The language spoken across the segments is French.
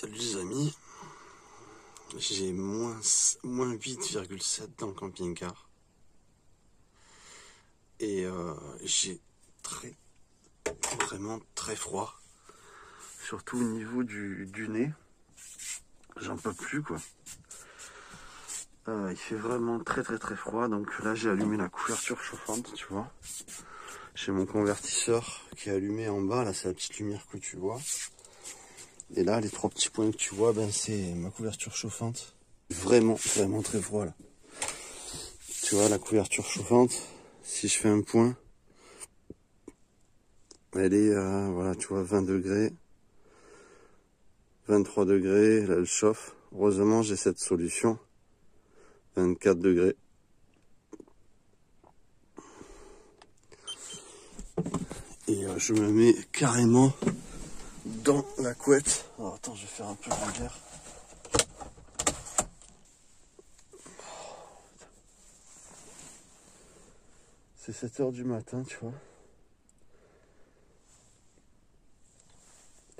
Salut les amis, j'ai moins 8,7 dans le camping-car et j'ai vraiment très froid, surtout au niveau du nez, j'en peux plus quoi. Il fait vraiment très froid, donc là j'ai allumé la couverture chauffante, tu vois. J'ai mon convertisseur qui est allumé en bas, là c'est la petite lumière que tu vois. Et là, les trois petits points que tu vois, ben, c'est ma couverture chauffante. Vraiment très froid là. Tu vois, la couverture chauffante, si je fais un point, elle est à, voilà, tu vois, 20 degrés, 23 degrés, là elle chauffe. Heureusement, j'ai cette solution, 24 degrés. Et je me mets carrément dans la couette. Alors attends, je vais faire un peu de lumière. C'est 7 h du matin, tu vois.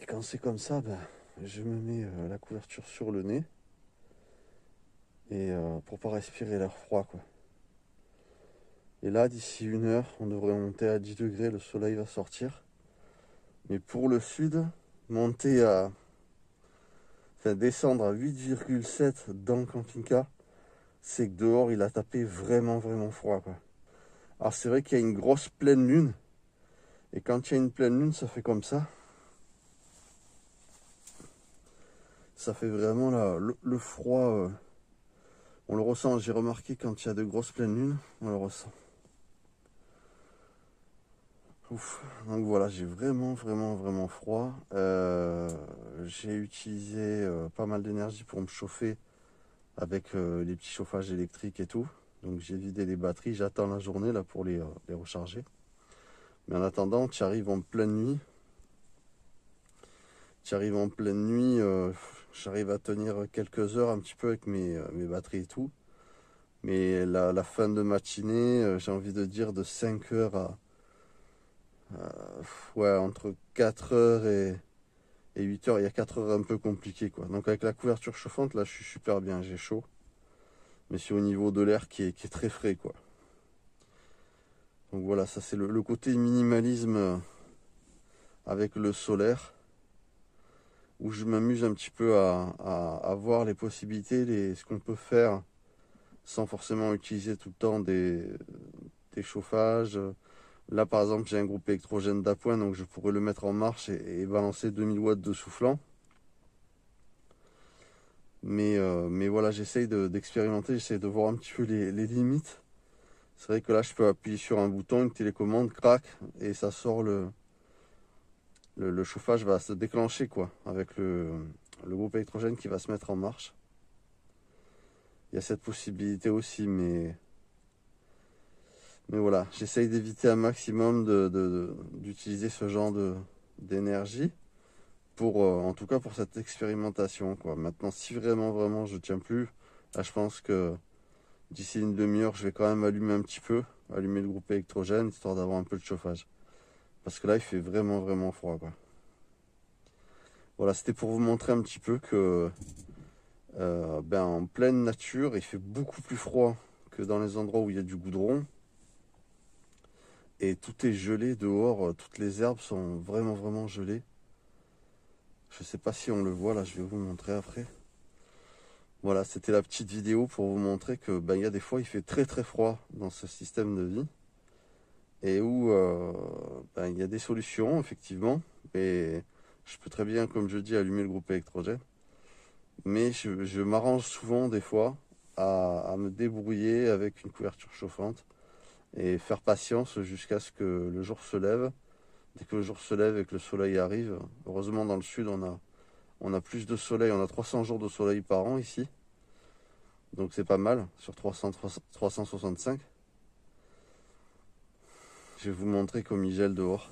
Et quand c'est comme ça, ben, je me mets la couverture sur le nez. Et pour pas respirer l'air froid, quoi. Et là, d'ici 1 heure, on devrait monter à 10 degrés, le soleil va sortir. Mais pour le sud, descendre à 8,7 dans le camping-car, c'est que dehors, il a tapé vraiment froid, quoi. Alors c'est vrai qu'il y a une grosse pleine lune. Et quand il y a une pleine lune, ça fait comme ça. Ça fait vraiment là, le froid. On le ressent, j'ai remarqué quand il y a de grosses pleines lunes, on le ressent. Ouf. Donc voilà, j'ai vraiment froid. J'ai utilisé pas mal d'énergie pour me chauffer avec les petits chauffages électriques et tout. Donc j'ai vidé les batteries, j'attends la journée là pour les recharger. Mais en attendant, tu arrives en pleine nuit. J'arrive à tenir quelques heures un petit peu avec mes batteries et tout. Mais la fin de matinée, j'ai envie de dire de 5 heures à ouais, entre 4 heures et 8 heures. Il y a 4 heures un peu compliqué quoi. Donc avec la couverture chauffante, là je suis super bien, j'ai chaud. Mais c'est au niveau de l'air qui est très frais quoi. Donc voilà, ça c'est le côté minimalisme avec le solaire, où je m'amuse un petit peu à voir les possibilités, ce qu'on peut faire sans forcément utiliser tout le temps des chauffages. Là par exemple j'ai un groupe électrogène d'appoint, donc je pourrais le mettre en marche et balancer 2000 watts de soufflant. Mais voilà, j'essaye d'expérimenter, j'essaye de voir un petit peu les limites. C'est vrai que là je peux appuyer sur un bouton, une télécommande, crac, et ça sort le chauffage va se déclencher quoi, avec le groupe électrogène qui va se mettre en marche. Il y a cette possibilité aussi, mais voilà, j'essaye d'éviter un maximum d'utiliser ce genre d'énergie pour, en tout cas pour cette expérimentation quoi. Maintenant, si vraiment je tiens plus, là je pense que d'ici une demi-heure, je vais quand même allumer un petit peu, allumer le groupe électrogène, histoire d'avoir un peu de chauffage. Parce que là, il fait vraiment froid quoi. Voilà, c'était pour vous montrer un petit peu que en pleine nature, il fait beaucoup plus froid que dans les endroits où il y a du goudron. Et tout est gelé dehors, toutes les herbes sont vraiment gelées. Je sais pas si on le voit, là je vais vous montrer après. Voilà, c'était la petite vidéo pour vous montrer que il y a des fois il fait très froid dans ce système de vie. Et où il y a des solutions effectivement. Et je peux très bien, comme je dis, allumer le groupe électrogène. Mais je m'arrange souvent des fois à me débrouiller avec une couverture chauffante et faire patience jusqu'à ce que le jour se lève. Dès que le jour se lève et que le soleil arrive, heureusement dans le sud on a plus de soleil, on a 300 jours de soleil par an ici. Donc c'est pas mal, sur 365. Je vais vous montrer comme il gèle dehors.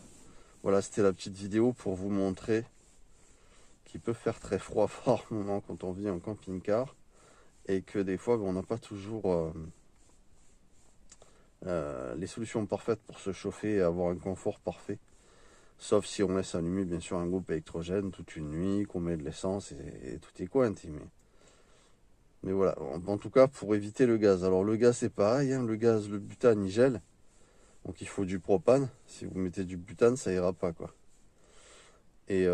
Voilà, c'était la petite vidéo pour vous montrer qu'il peut faire très froid par moment quand on vit en camping-car. Et que des fois on n'a pas toujours les solutions parfaites pour se chauffer et avoir un confort parfait. Sauf si on laisse allumer bien sûr un groupe électrogène toute une nuit, qu'on met de l'essence et tout est cointé. Mais voilà, en tout cas pour éviter le gaz. Alors le gaz c'est pareil, hein, le gaz, le butane il gèle. Donc il faut du propane. Si vous mettez du butane, ça ira pas quoi. Et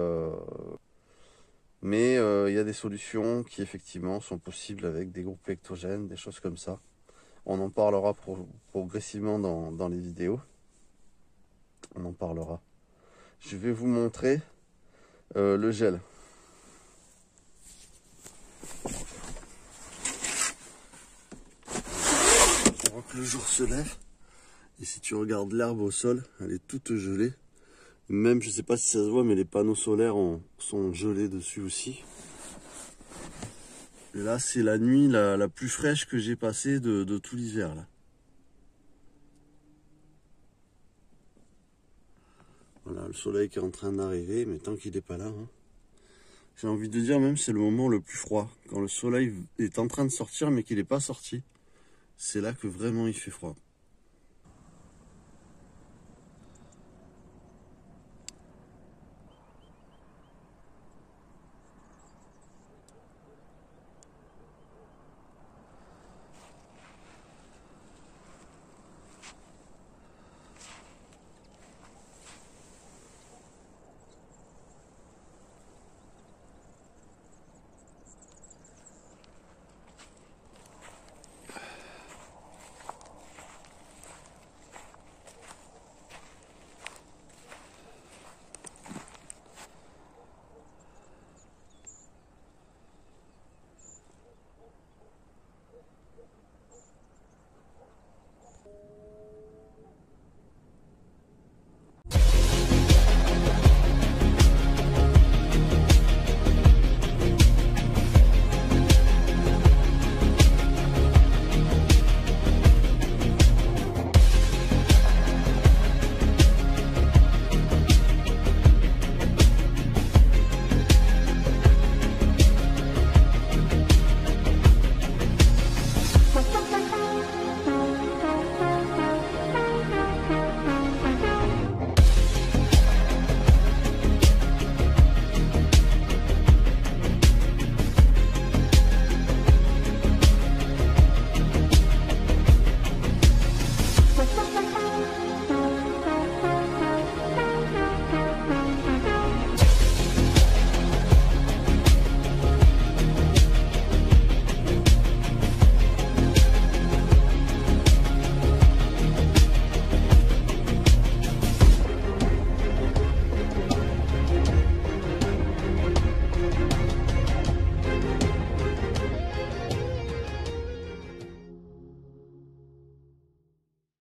mais il y a des solutions qui effectivement sont possibles avec des groupes électrogènes, des choses comme ça. On en parlera progressivement dans les vidéos. On en parlera. Je vais vous montrer le gel. On voit que le jour se lève. Et si tu regardes l'herbe au sol, elle est toute gelée. Même, je sais pas si ça se voit, mais les panneaux solaires sont gelés dessus aussi. Et là, c'est la nuit la plus fraîche que j'ai passée de tout l'hiver. Là. Voilà, le soleil qui est en train d'arriver, mais tant qu'il n'est pas là, hein, j'ai envie de dire même c'est le moment le plus froid. Quand le soleil est en train de sortir, mais qu'il n'est pas sorti, c'est là que vraiment il fait froid.